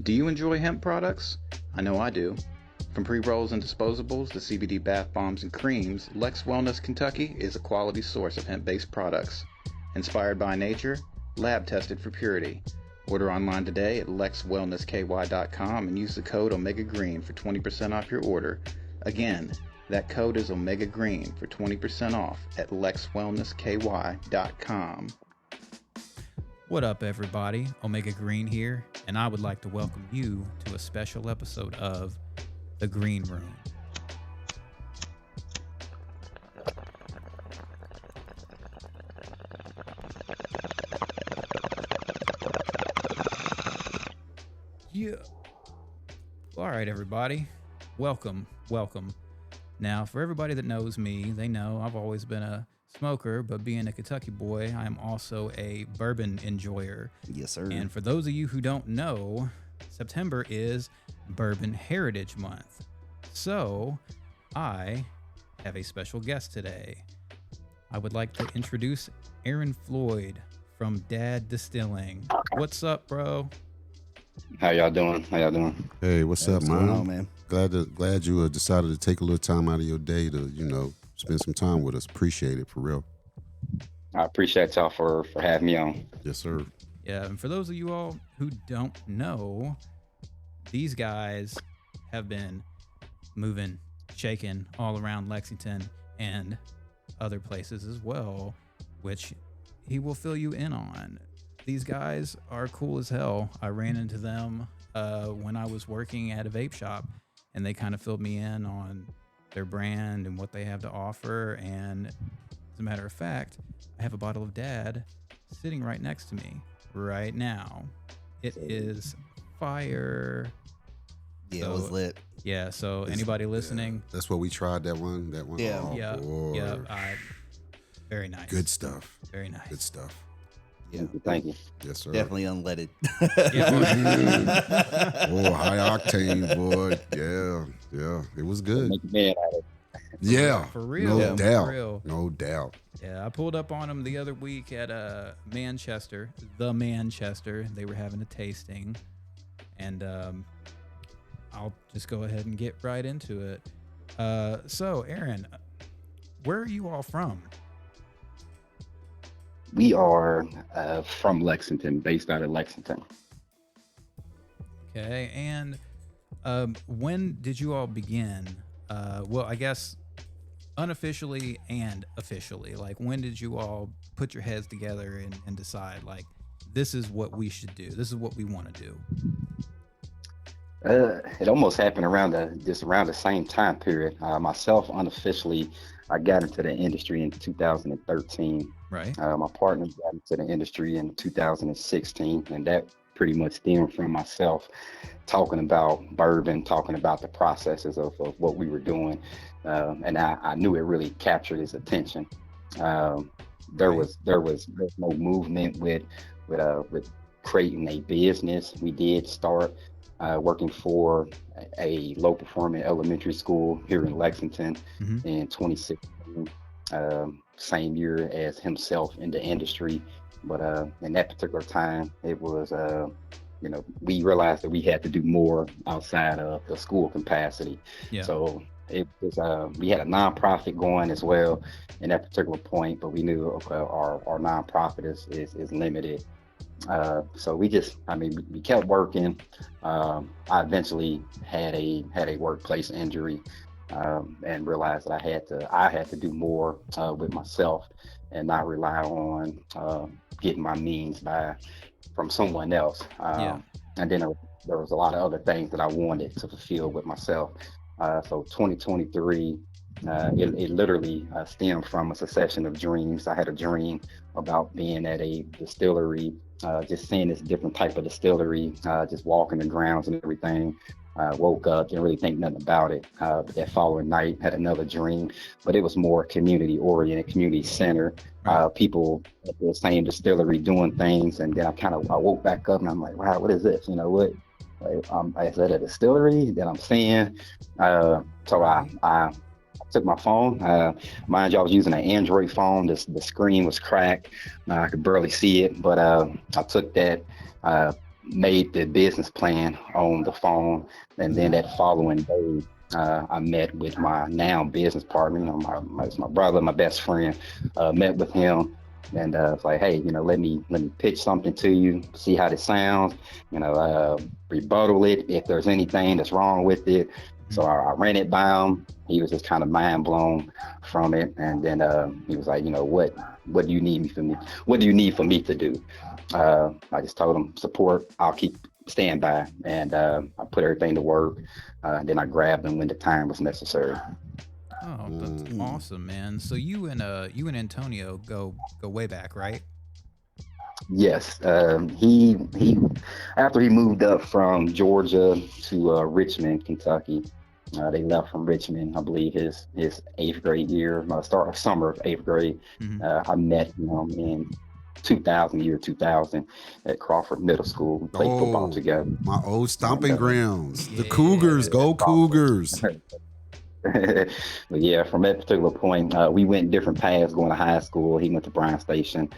Do you enjoy hemp products? I know I do. From pre-rolls and disposables to CBD bath bombs and creams, Lex Wellness Kentucky is a quality source of hemp-based products. Inspired by nature, lab-tested for purity. Order online today at lexwellnessky.com and use the code Omega Green for 20% off your order. Again, that code is Omega Green for 20% off at lexwellnessky.com. What up, everybody? Omega Green here, and I would like to welcome you to a special episode of The Green Room. Yeah. All right, everybody. Welcome. Now, for everybody that knows me, they know I've always been a smoker, but being a Kentucky boy, I am also a bourbon enjoyer. Yes, sir. And for those of you who don't know, September is Bourbon Heritage Month. So I have a special guest today. I would like to introduce Aaron Floyd from DAAD Distilling. What's up, bro? How y'all doing? Hey, what's up, going man? on, man? Glad you decided to take a little time out of your day to, spend some time with us. Appreciate it, for real. I appreciate y'all for having me on. Yes, sir. Yeah, and for those of you all who don't know, these guys have been moving, shaking all around Lexington and other places as well, which he will fill you in on. These guys are cool as hell. I ran into them when I was working at a vape shop, and they kind of filled me in on their brand and what they have to offer. And as a matter of fact, I have a bottle of DAAD sitting right next to me right now. It is fire. Yeah, it was lit. Yeah, so anybody listening? That's what we tried, that one. Yeah. Oh, Yeah, boy. yeah. Very nice. Good stuff. Very nice. Good stuff. Yeah, Thank you. Yes, sir. definitely unleaded. Oh, high octane, boy. Yeah. It was good. Make a man out of it. Yeah. For real. No For doubt. real. No doubt. Yeah, I pulled up on them the other week at Manchester. They were having a tasting, and I'll just go ahead and get right into it. So, Aaron, where are you all from? We are from Lexington, based out of Lexington. Okay, and when did you all begin? Well, I guess unofficially and officially. Like, when did you all put your heads together and decide, like, this is what we should do? This is what we want to do? It almost happened around the same time period. Myself, unofficially, I got into the industry in 2013. Right. My partner got into the industry in 2016, and that pretty much stemmed from myself talking about bourbon, talking about the processes of what we were doing, and I knew it really captured his attention. There was no movement with creating a business. We did start working for a low performing elementary school here in Lexington in 2016. Same year as himself in the industry, but in that particular time, it was we realized that we had to do more outside of the school capacity. Yeah. So it was we had a nonprofit going as well in that particular point, but we knew our nonprofit is limited. So we kept working. I eventually had a workplace injury. And realized that I had to do more with myself and not rely on getting my means from someone else. And then there was a lot of other things that I wanted to fulfill with myself. So 2023, it literally stemmed from a succession of dreams. I had a dream about being at a distillery, just seeing this different type of distillery, just walking the grounds and everything. Woke up, didn't really think nothing about it. But that following night, had another dream, but it was more community oriented, community center. People at the same distillery doing things, and then I woke back up and I'm like, wow, what is this? I said a distillery that I'm seeing. So I took my phone. Mind you, I was using an Android phone. The screen was cracked. I could barely see it, but I took that, made the business plan on the phone, and then that following day, I met with my now business partner, my brother, my best friend. Met with him, and it's like, hey, let me pitch something to you, see how this sounds, rebuttal it if there's anything that's wrong with it. So I ran it by him. He was just kind of mind blown from it, and then he was like, what do you need for me? What do you need for me to do? I just told him support. I'll keep stand by, and I put everything to work. Then I grabbed him when the time was necessary. Oh, that's awesome, man. So you and Antonio go way back, right? Yes, he after he moved up from Georgia to Richmond, Kentucky. They left from Richmond, I believe, his 8th grade year, start of summer of 8th grade. I met him in 2000 at Crawford Middle School. We played football together. My old stomping grounds. Yeah. The Cougars, go Cougars. But yeah, from that particular point, we went different paths going to high school. He went to Bryan Station.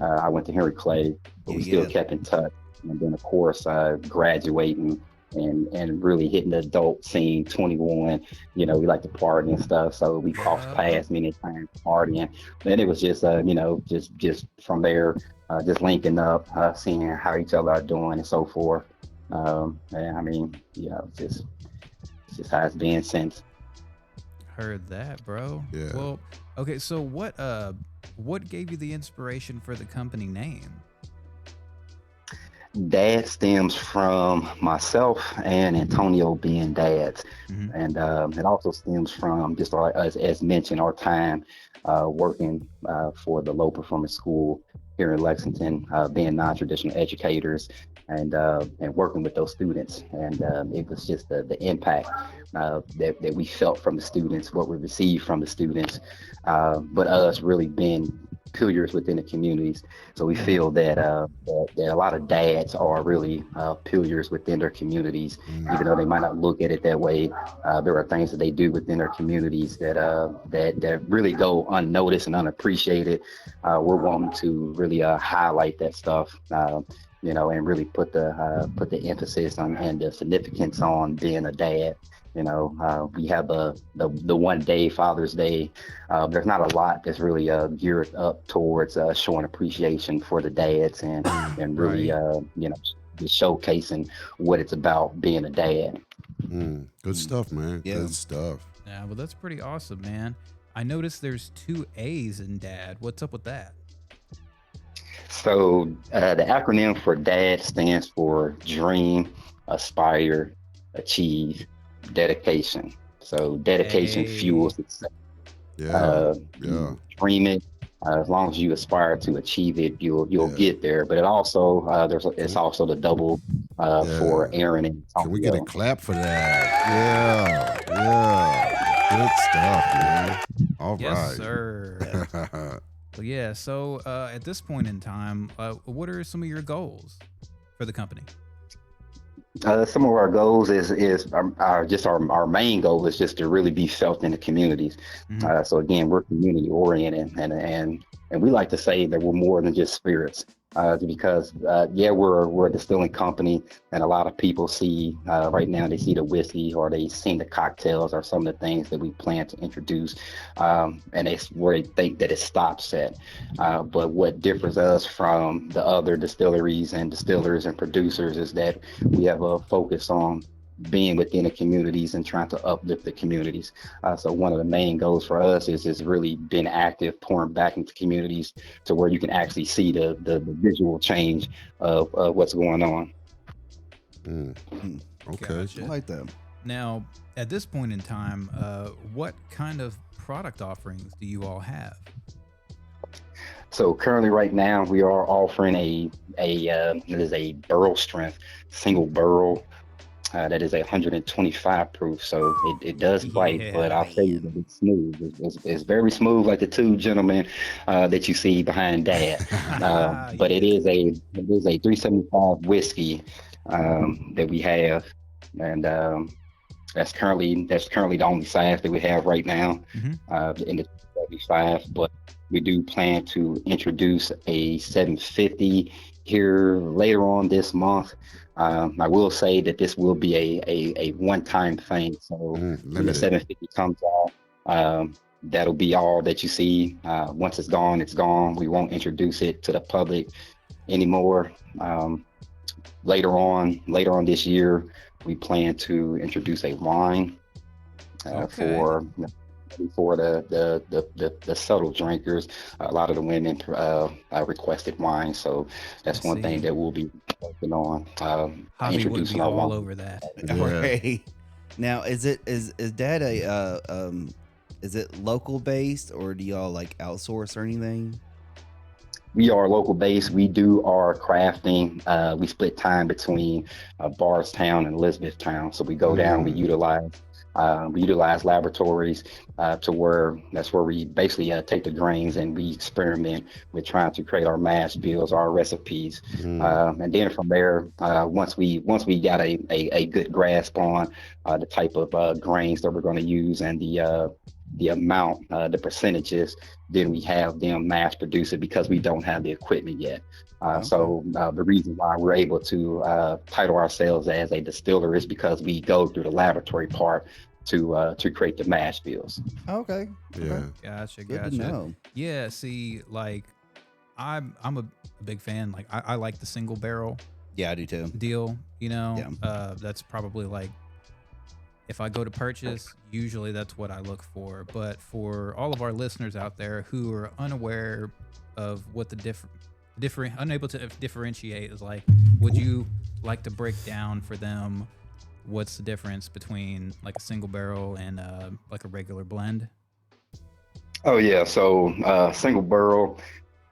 I went to Henry Clay, but we still kept in touch. And then, of course, graduating and really hitting the adult scene, 21, we like to party and stuff. So we crossed paths many times partying. And it was just, just from there, just linking up, seeing how each other are doing and so forth. And I mean, it's just how it's been since. Heard that, bro. Yeah. Well, okay. So what gave you the inspiration for the company name? DAAD stems from myself and Antonio being dads. And it also stems from, just like as mentioned, our time working for the low performance school here in Lexington, being non-traditional educators and working with those students. And it was just the impact that we felt from the students, what we received from the students, but us really being pillars within the communities. So we feel that that a lot of dads are really pillars within their communities, even though they might not look at it that way. There are things that they do within their communities that really go unnoticed and unappreciated. We're wanting to really highlight that stuff, and really put the emphasis on and the significance on being a dad. We have the one day, Father's Day. There's not a lot that's really geared up towards showing appreciation for the dads and really, just showcasing what it's about being a dad. Good stuff, man. Yeah. Good stuff. Yeah, well, that's pretty awesome, man. I noticed there's 2 A's in DAAD. What's up with that? So the acronym for DAAD stands for Dream, Aspire, Achieve, Dedication. So dedication fuels success. Dream it. As long as you aspire to achieve it, you'll get there. But it also it's also the double for Aaron and Antonio. Can we get a clap for that? Yeah. Good stuff, man. All right. Yes, sir. Well, yeah. So at this point in time, what are some of your goals for the company? Some of our goals is our main goal is just to really be felt in the communities. So again, we're community oriented, and we like to say that we're more than just spirits. Because we're a distilling company, and a lot of people see right now, they see the whiskey or they see the cocktails or some of the things that we plan to introduce, and it's where they think that it stops at. But what differs us from the other distilleries and distillers and producers is that we have a focus on being within the communities and trying to uplift the communities. So one of the main goals for us is really being active, pouring back into communities to where you can actually see the visual change of what's going on. Okay. Gotcha. I like that. Now, at this point in time, what kind of product offerings do you all have? So currently right now we are offering it is a barrel strength single barrel. That is 125 proof, so it does bite, but I'll tell you that it's smooth. It's very smooth, like the 2 gentlemen that you see behind DAAD. But it is a 375 whiskey that we have, and That's currently the only size that we have right now, in the 75. But we do plan to introduce a 750 here later on this month. I will say that this will be a one-time thing. So when the Limited. 750 comes out, that'll be all that you see. Once it's gone, it's gone. We won't introduce it to the public anymore. Later on this year, we plan to introduce a wine for the subtle drinkers. A lot of the women requested wine, so that's one thing that we'll be working on. Javi would be our all wine. over that. Yeah. Right. Now, is Dad is it local based, or do y'all like outsource or anything? We are local based. We do our crafting. We split time between Bardstown and Elizabethtown. So we go down. We utilize laboratories to where we basically take the grains and we experiment with trying to create our mash bills, our recipes, and then from there, once we got a good grasp on the type of grains that we're going to use and the amount, the percentages, then we have them mass produce it because we don't have the equipment yet. So the reason why we're able to title ourselves as a distiller is because we go through the laboratory part to create the mash bills. Okay. Yeah. Gotcha. Good to know. Yeah. See, like, I'm a big fan. Like, I like the single barrel Yeah, I do too. deal. You know, Yeah. that's probably like, if I go to purchase, usually that's what I look for. But for all of our listeners out there who are unaware of what the unable to differentiate is like, would you like to break down for them what's the difference between like a single barrel and like a regular blend? Oh yeah, so single barrel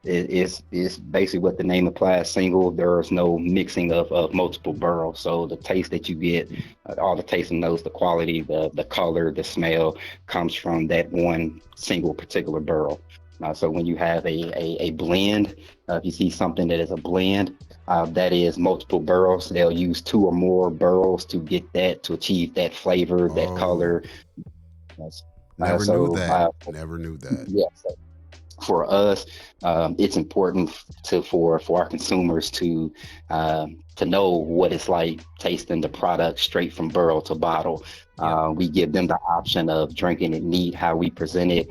is basically what the name applies. Single. There is no mixing of multiple barrels. So the taste that you get, all the taste and notes, the quality, the color, the smell comes from that one single particular barrel. So when you have a blend, if you see something that is a blend, that is multiple barrels. They'll use 2 or more barrels to achieve that flavor, that color. Never knew that. Never knew that. Yeah. So for us, it's important for our consumers to know what it's like tasting the product straight from barrel to bottle. We give them the option of drinking it neat, how we present it,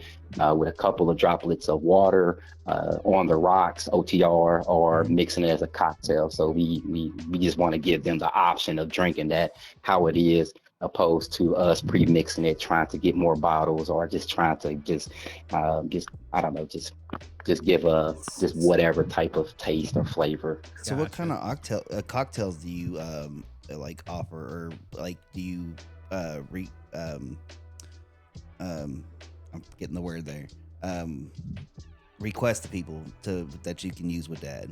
with a couple of droplets of water on the rocks, OTR, or mixing it as a cocktail. So we just want to give them the option of drinking that how it is, opposed to us pre-mixing it, trying to get more bottles, or just trying to just I don't know, just give just whatever type of taste or flavor. So what kind of cocktails do you like offer, or like do you I'm getting the word there, request to people that you can use with Dad?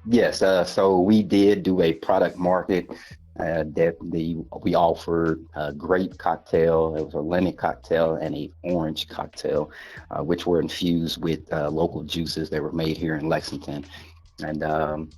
Yes, so we did do a product market that we offered a grape cocktail. It was a lemon cocktail and a orange cocktail, which were infused with local juices that were made here in Lexington. And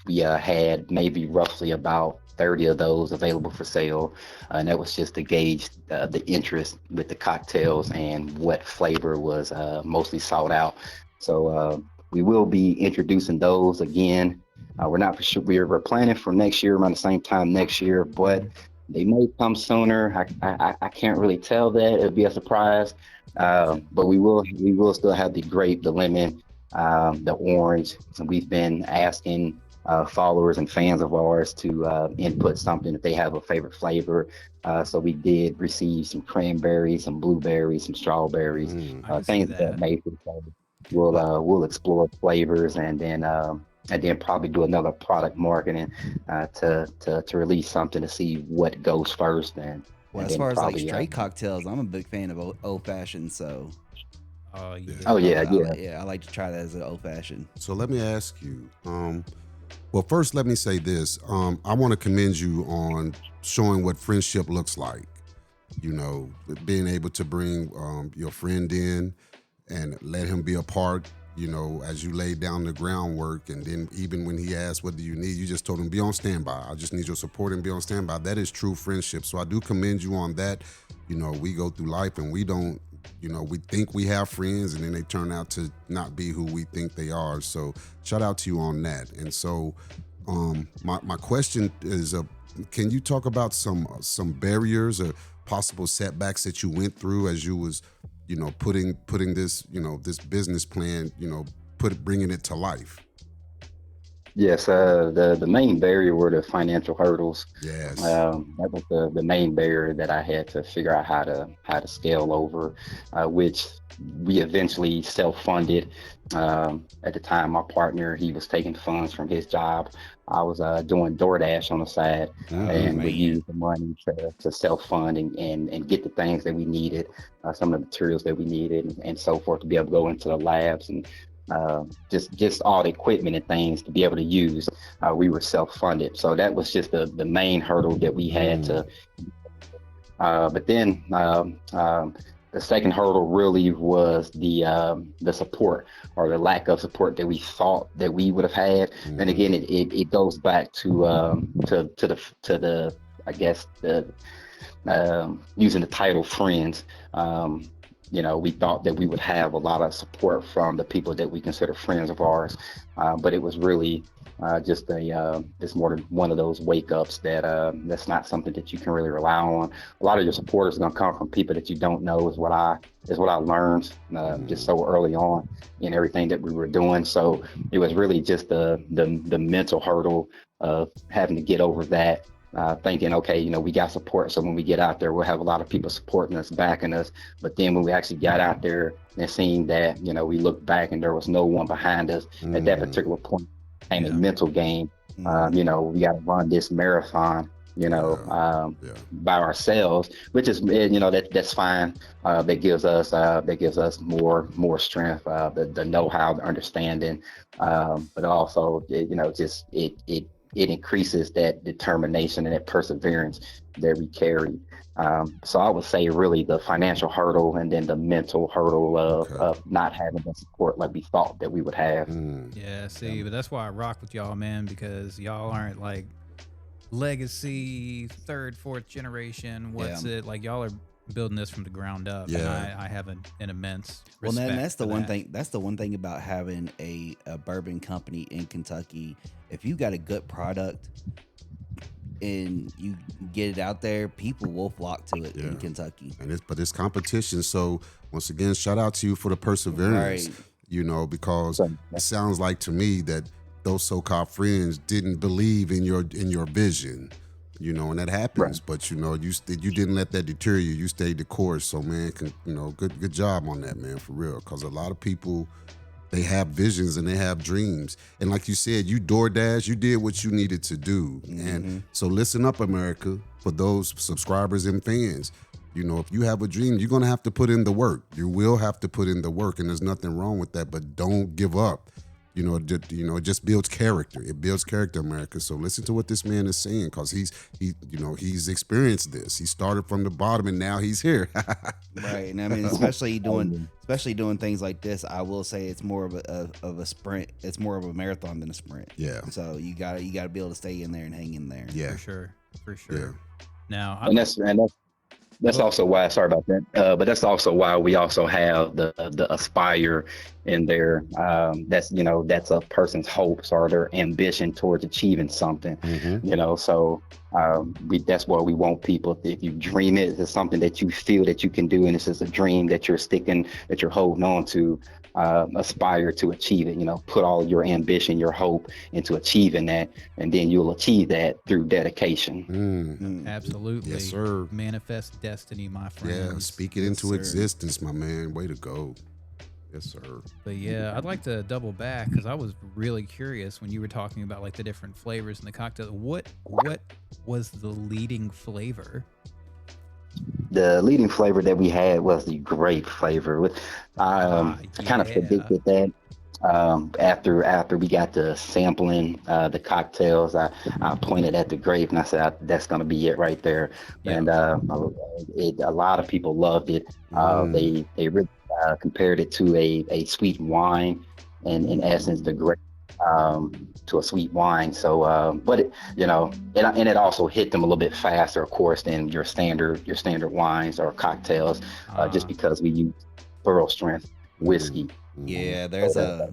we had maybe roughly about 30 of those available for sale, and that was just to gauge the interest with the cocktails and what flavor was mostly sought out. So we will be introducing those again. We're not for sure. We're planning for next year, around the same time next year, but they may come sooner. I can't really tell that. It'll be a surprise. But we will still have the grape, the lemon, the orange. And we've been asking followers and fans of ours to input something if they have a favorite flavor. So we did receive some cranberries, some blueberries, some strawberries, things that made it. We'll explore flavors and then probably do another product marketing to release something to see what goes first. Well, as far as like straight cocktails, I'm a big fan of old fashioned. So. Oh yeah. I like to try that as an old fashioned. So let me ask you. Well, first, let me say this. I want to commend you on showing what friendship looks like. You know, being able to bring your friend in and let him be a part, as you laid down the groundwork, and then even when he asked, what do you need? You just told him, be on standby. I just need your support and be on standby. That is true friendship. So I do commend you on that. We go through life and we don't, we think we have friends and then they turn out to not be who we think they are. So shout out to you on that. And so my question is, can you talk about some barriers or possible setbacks that you went through as you was, putting this, this business plan, bringing it to life? Yes, the main barrier were the financial hurdles. Yes. That was the main barrier that I had to figure out how to scale over, which we eventually self-funded. At the time, my partner, he was taking funds from his job. I was doing DoorDash on the side, and we used the money to self-fund and get the things that we needed, some of the materials that we needed, and so forth, to be able to go into the labs and just all the equipment and things to be able to use. We were self-funded, so that was just the main hurdle that we had to. But then the second hurdle really was the support, or the lack of support that we thought that we would have had. And again, it goes back to the I guess the using the title friends. We thought that we would have a lot of support from the people that we consider friends of ours, but it was really just it's more than one of those wake ups that that's not something that you can really rely on. A lot of your supporters are going to come from people that you don't know, is what I learned just so early on in everything that we were doing. So it was really just the mental hurdle of having to get over that. Thinking, okay, we got support, so when we get out there, we'll have a lot of people supporting us, backing us. But then when we actually got out there and seeing that, we looked back and there was no one behind us at that particular point, came a mental game. We got to run this marathon, by ourselves, which is, that's fine. That gives us more strength, the know-how, the understanding, but also, it increases that determination and that perseverance that we carry. So I would say really the financial hurdle, and then the mental hurdle of not having the support like we thought that we would have. Yeah, see, but that's why I rock with y'all, man, because y'all aren't like legacy, third, fourth generation. Like y'all are building this from the ground up. And I have an immense respect. Well, then that's the one thing. That's the one thing about having a bourbon company in Kentucky. If you got a good product and you get it out there, people will flock to it in Kentucky. But it's competition. So once again, shout out to you for the perseverance. Right. Because it sounds like to me that those so-called friends didn't believe in your vision. And that happens, right. But you didn't let that deter you. You stayed the course. So man, good job on that, man, for real. Because a lot of people, they have visions and they have dreams. And like you said, you DoorDash, you did what you needed to do. And so listen up, America, for those subscribers and fans. If you have a dream, you're gonna have to put in the work. You will have to put in the work, and there's nothing wrong with that. But don't give up. It just builds character. It builds character, America. So listen to what this man is saying, because he's experienced this. He started from the bottom and now he's here. Right, and I mean, especially doing things like this, I will say it's more of a sprint. It's more of a marathon than a sprint. Yeah. So you gotta be able to stay in there and hang in there. Yeah, for sure. Yeah. Now, That's also why. Sorry about that. But that's also why we also have the aspire in there. That's a person's hopes or their ambition towards achieving something. So that's what we want people. If you dream it, it's something that you feel that you can do, and it's just a dream that you're holding on to. Aspire to achieve it. Put all your ambition, your hope into achieving that, and then you'll achieve that through dedication. Absolutely. Yes, sir. Manifest destiny, my friend. Yeah, speak it into existence, my man. Way to go. Yes, sir. But yeah, I'd like to double back, because I was really curious when you were talking about like the different flavors in the cocktail. What was the leading flavor? The leading flavor that we had was the grape flavor. I kind of predicted that after we got to sampling the cocktails. I pointed at the grape and I said, that's going to be it right there. Yeah. And a lot of people loved it. They really compared it to a sweet wine. and in essence degrade to a sweet wine. So, but it also hit them a little bit faster, of course, than your standard wines or cocktails, just because we use barrel strength whiskey. Yeah, there's a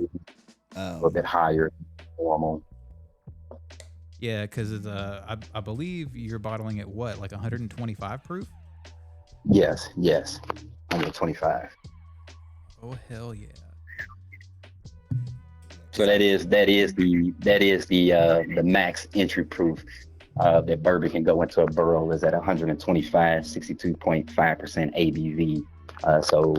little bit higher than normal. Yeah, because I believe you're bottling at what, like 125 proof? Yes, 125. Oh hell yeah! So that is the max entry proof that bourbon can go into a barrel is at 125, 62.5% ABV. So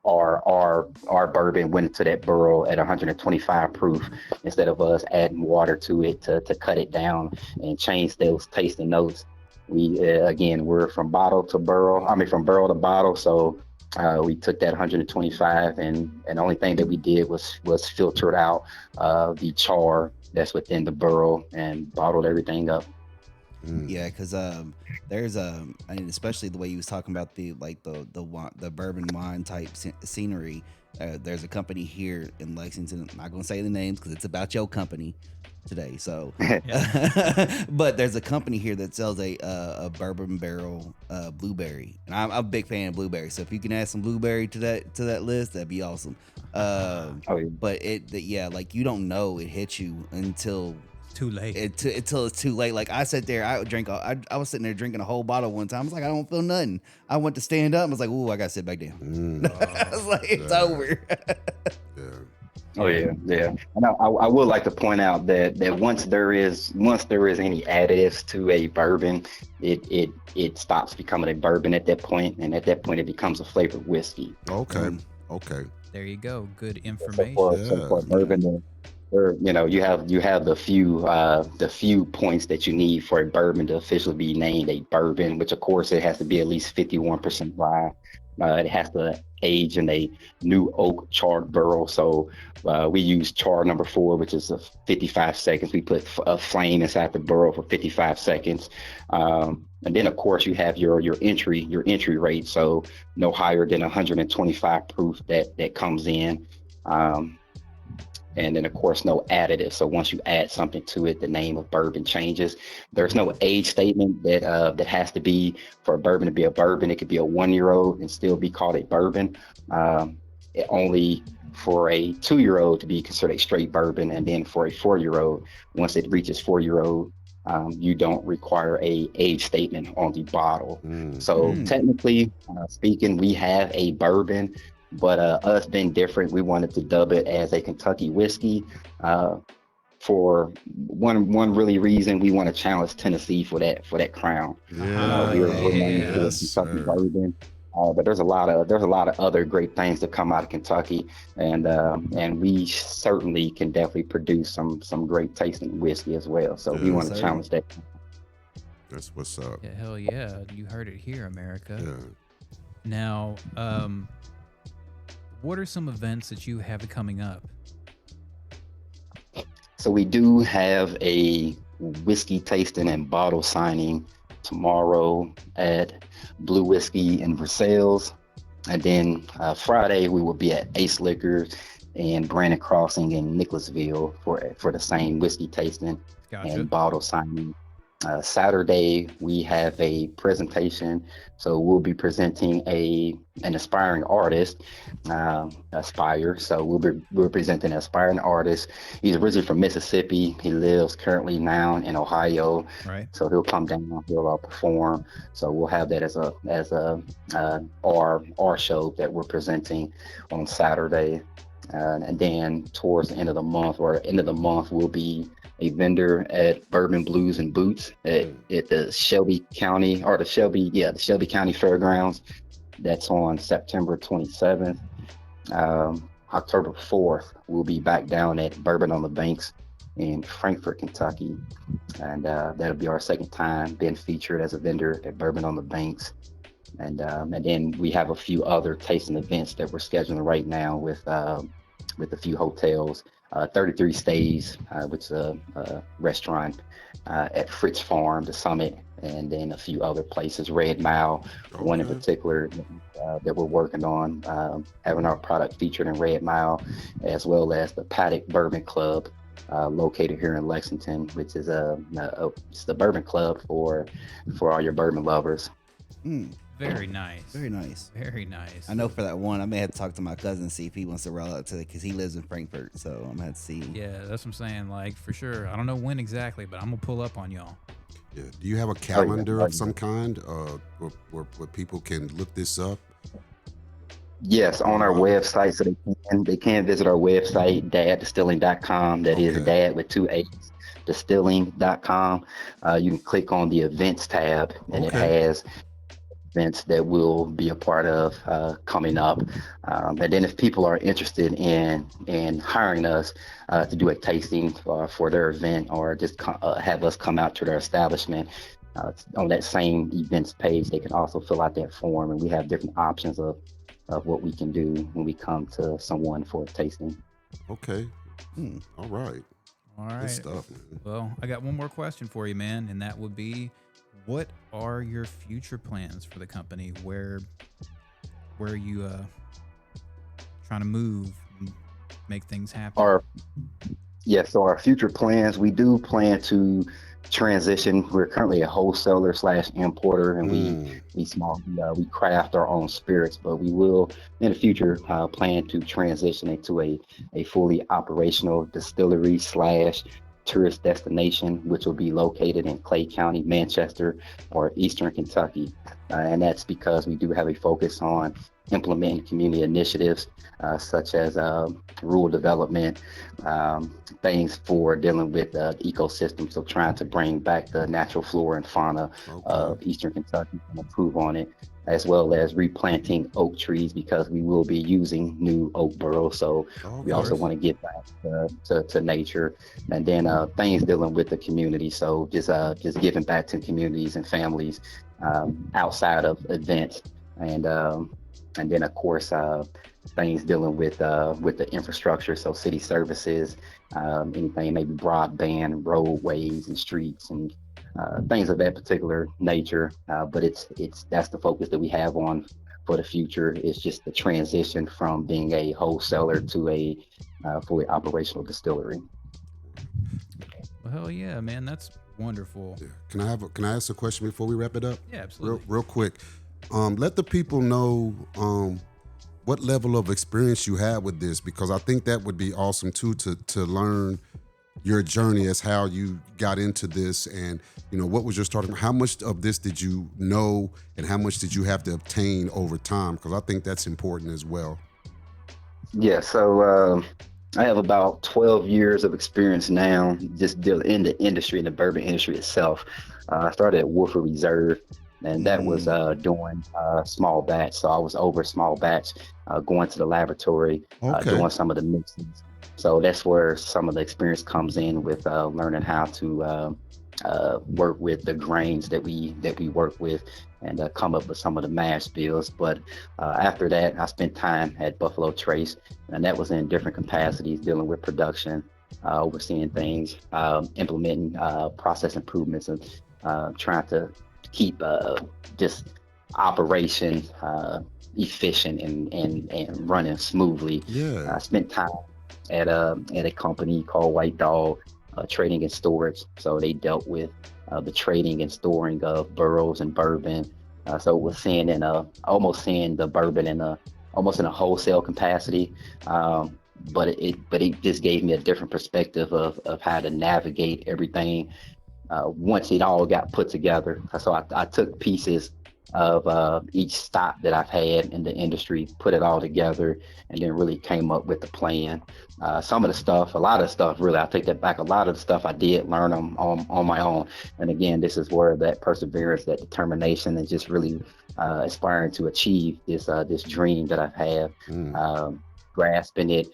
our bourbon went into that barrel at 125 proof instead of us adding water to it to cut it down and change those tasting notes. We again, we're from barrel to bottle. So we took that 125 and the only thing that we did was filtered out the char that's within the barrel and bottled everything up. Yeah, because there's I mean, especially the way you was talking about the bourbon wine type scenery. There's a company here in Lexington. I'm not gonna say the names because it's about your company today. So, but there's a company here that sells a bourbon barrel blueberry, and I'm a big fan of blueberry. So if you can add some blueberry to that list, that'd be awesome. But like you don't know it hits you until too late. Until it's too late. Like I sat there, I was sitting there drinking a whole bottle one time. I was like, I don't feel nothing. I went to stand up. I was like, ooh, I gotta sit back down. I was like, it's over. Oh yeah. And I would like to point out that once there is any additives to a bourbon, it stops becoming a bourbon at that point, and at that point it becomes a flavored whiskey. Okay. There you go. Good information. So for bourbon, you have the few points that you need for a bourbon to officially be named a bourbon, which of course it has to be at least 51% rye. It has to age in a new oak charred barrel. So we use char number 4, which is 55 seconds. We put a flame inside the barrel for 55 seconds. And then of course you have your entry rate. So no higher than 125 proof that comes in. And then, of course, no additives. So once you add something to it, the name of bourbon changes. There's no age statement that has to be for a bourbon to be a bourbon. It could be a 1-year-old and still be called a bourbon. Only for a 2-year-old to be considered a straight bourbon. And then for a 4-year-old, once it reaches 4-year-old, you don't require a age statement on the bottle. So technically speaking, we have a bourbon. But us being different, we wanted to dub it as a Kentucky whiskey. For one really reason, we want to challenge Tennessee for that crown. We're known for Kentucky bourbon, but there's a lot of other great things that come out of Kentucky, and we certainly can definitely produce some great tasting whiskey as well. So we want to challenge that. That's what's up. Yeah, hell yeah! You heard it here, America. Yeah. Now, what are some events that you have coming up? So we do have a whiskey tasting and bottle signing tomorrow at Blue Whiskey in Versailles. And then Friday we will be at Ace Liquors and Brandon Crossing in Nicholasville for the same whiskey tasting and bottle signing. Saturday we have a presentation, so we'll be presenting an aspiring artist, Aspire. So we're presenting an aspiring artist. He's originally from Mississippi. He lives currently now in Ohio. Right. So he'll come down. He'll perform. So we'll have that as our show that we're presenting on Saturday. And then towards the end of the month we'll be a vendor at Bourbon Blues and Boots at the Shelby County Fairgrounds. That's on September 27th. October 4th, we'll be back down at Bourbon on the Banks in Frankfort, Kentucky. And that'll be our second time being featured as a vendor at Bourbon on the Banks. And then we have a few other tasting events that we're scheduling right now with with a few hotels, 33 Stays, which is a restaurant at Fritz Farm, the Summit, and then a few other places, Red Mile, one in particular that we're working on, having our product featured in Red Mile, as well as the Paddock Bourbon Club, located here in Lexington, which is it's the bourbon club for all your bourbon lovers. Very nice. Very nice. Very nice. I know for that one, I may have to talk to my cousin, see if he wants to roll out to it, because he lives in Frankfurt, so I'm going to have to see. Yeah, that's what I'm saying. Like, for sure. I don't know when exactly, but I'm going to pull up on y'all. Yeah. Do you have a calendar of some kind where people can look this up? Yes, on our website, so they can visit our website, DAADdistilling.com. That is DAAD with 2 A's, distilling.com. You can click on the events tab, and it has events that we'll be a part of coming up. And then if people are interested in hiring us to do a tasting for their event, or just have us come out to their establishment, on that same events page, they can also fill out that form, and we have different options of what we can do when we come to someone for a tasting. Okay. All right. Good stuff, man. Well, I got one more question for you, man, and that would be, what are your future plans for the company? Where are you trying to move and make things happen? So our future plans, we do plan to transition. We're currently a wholesaler / importer, and we craft our own spirits, but we will in the future plan to transition into a fully operational distillery / tourist destination, which will be located in Clay County, Manchester, or Eastern Kentucky. And that's because we do have a focus on implementing community initiatives such as rural development, things for dealing with the ecosystem. So trying to bring back the natural flora and fauna of Eastern Kentucky and improve on it, as well as replanting oak trees, because we will be using new oak burrows. So we also want to get back to nature, and then things dealing with the community. So just giving back to communities and families outside of events, and then of course things dealing with the infrastructure. So city services, anything maybe broadband, roadways and streets, and things of that particular nature, but that's the focus that we have on for the future. Is just the transition from being a wholesaler to a fully operational distillery. Well, hell yeah, man, that's wonderful. Yeah. Can I ask a question before we wrap it up? Yeah, absolutely. Real quick, let the people know what level of experience you have with this, because I think that would be awesome too, to learn your journey as how you got into this, and what was your starting, how much of this did you know, and how much did you have to obtain over time, because I think that's important as well. Yeah, so I have about 12 years of experience now, just dealing in the industry, in the bourbon industry itself. I started at Woodford Reserve, and that was doing small batch. So I was over small batch, going to the laboratory, doing some of the mixes. So that's where some of the experience comes in with learning how to work with the grains that we work with, and come up with some of the mash bills. But after that, I spent time at Buffalo Trace, and that was in different capacities, dealing with production, overseeing things, implementing process improvements, and trying to keep just operation efficient and running smoothly. I spent time at a company called White Dog Trading and Storage. So they dealt with the trading and storing of burros and bourbon. So it was almost seeing the bourbon almost in a wholesale capacity. But it just gave me a different perspective of how to navigate everything once it all got put together. So I took pieces of each stop that I've had in the industry, put it all together, and then really came up with the plan. A lot of stuff, really, I take that back. A lot of the stuff I did learn on my own. And again, this is where that perseverance, that determination, and just really aspiring to achieve this dream that I've had. Grasping it,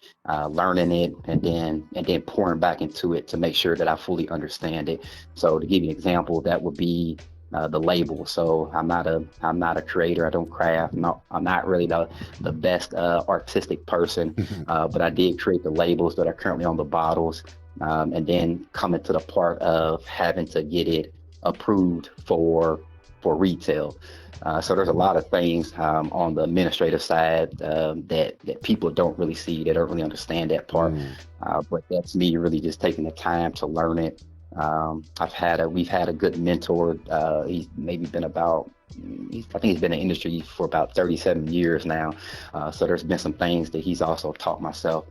learning it, and then pouring back into it to make sure that I fully understand it. So to give you an example, that would be the label. So I'm not a creator. I don't craft. I'm not really the best artistic person, but I did create the labels that are currently on the bottles, and then coming to the part of having to get it approved for retail. So there's a lot of things on the administrative side that people don't really see. They don't really understand that part. But that's me really just taking the time to learn it. We've had a good mentor. He's maybe been I think he's been in the industry for about 37 years now. So there's been some things that he's also taught myself.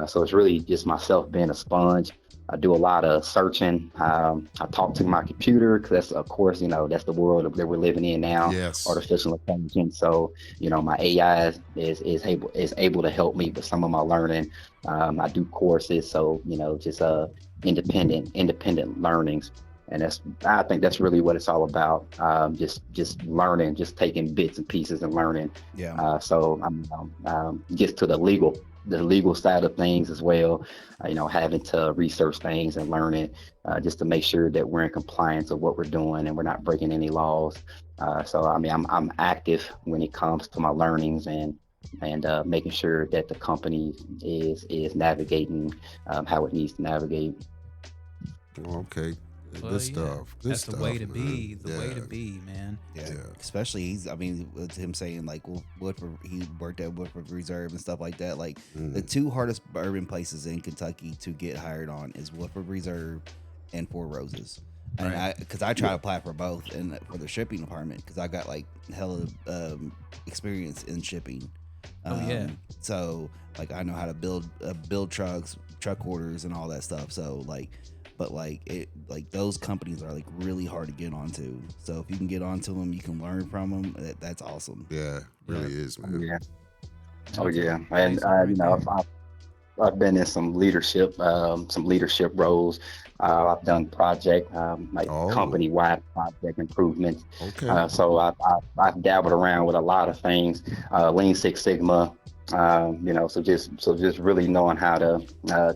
So it's really just myself being a sponge. I do a lot of searching. I talk to my computer because that's, of course, that's the world that we're living in now. Yes. Artificial intelligence. So, my AI is able to help me with some of my learning. I do courses, so just independent learnings, and I think that's really what it's all about. Just learning, just taking bits and pieces and learning. Yeah. So I'm gets to the legal side of things as well, having to research things and learn it, just to make sure that we're in compliance with what we're doing and we're not breaking any laws. So I'm active when it comes to my learnings and making sure that the company is navigating how it needs to navigate. Okay. Well, Good stuff. Good That's stuff, the way to man. be. The way to be, man. Yeah. Yeah. Especially with him saying like he worked at Woodford Reserve and stuff like that. Like the two hardest bourbon places in Kentucky to get hired on is Woodford Reserve and Four Roses. And Right. because I try to apply for both and for the shipping department because I got like hella experience in shipping. Oh, yeah. So like I know how to build trucks, truck orders, and all that stuff. So like. But those companies are like really hard to get onto. So if you can get onto them, you can learn from them. That's awesome. Yeah, really is, man. Yeah. Oh yeah, and I've been in some leadership roles. I've done project company-wide project improvements. Okay. So I've dabbled around with a lot of things, Lean Six Sigma. So just really knowing how to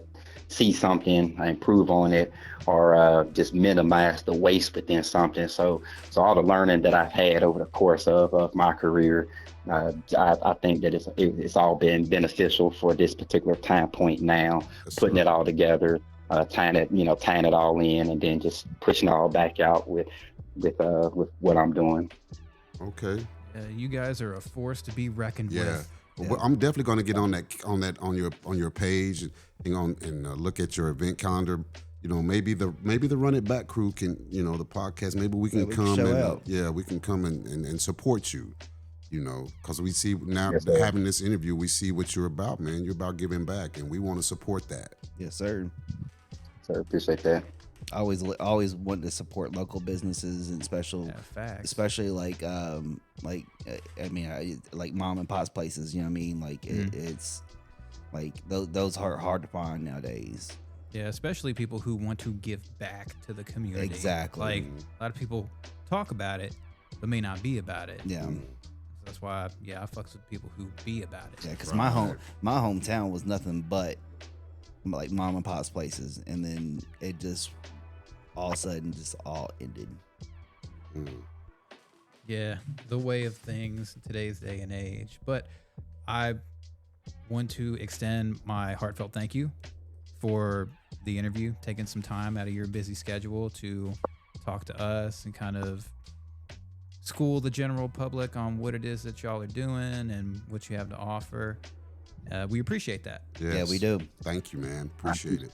see something, improve on it, or just minimize the waste within something. So all the learning that I've had over the course of my career, I think that it's all been beneficial for this particular time point now. That's putting right. it all together, tying it all in, and then just pushing it all back out with what I'm doing. Okay. You guys are a force to be reckoned Yeah. with. Well, I'm definitely going to get on your page and look at your event calendar. Maybe the Run It Back crew can, the podcast. Maybe we can come and we can come and support you. Because we see now having this interview, we see what you're about, man. You're about giving back, and we want to support that. Yes, sir. So appreciate that. I always want to support local businesses and especially like like mom and pop's places. You know what I mean? Like it's like those are hard to find nowadays. Yeah, especially people who want to give back to the community. Exactly. Like a lot of people talk about it, but may not be about it. Yeah. That's why I fucks with people who be about it. Yeah, because my hometown was nothing but like mom and pop's places, and then it just all of a sudden just all ended. Yeah, the way of things in today's day and age. But I want to extend my heartfelt thank you for the interview, taking some time out of your busy schedule to talk to us and kind of school the general public on what it is that y'all are doing and what you have to offer. We appreciate that. Yes. Yeah, we do. Thank you, man. Appreciate it.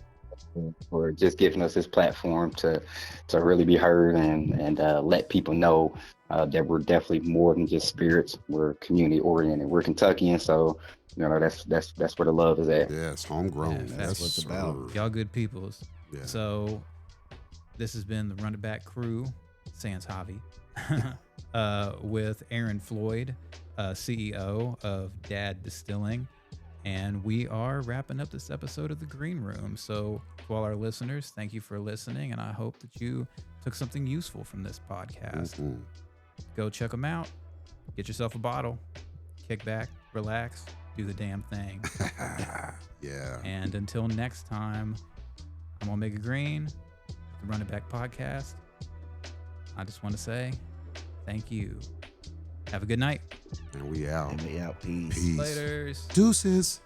For just giving us this platform to really be heard and let people know that we're definitely more than just spirits. We're community oriented. We're Kentuckian, so that's where the love is at. Yeah, it's homegrown. Yeah, that's what it's about. Y'all good peoples. Yeah. So this has been the Run It Back crew, sans Javi, with Aaron Floyd, CEO of DAAD Distilling. And we are wrapping up this episode of The Green Room. So to all our listeners, thank you for listening. And I hope that you took something useful from this podcast. Go check them out. Get yourself a bottle. Kick back, relax, do the damn thing. Yeah. And until next time, I'm Omega Green, the Run It Back podcast. I just want to say thank you. Have a good night. And we out. And we out. Peace. Peace. Laters. Deuces.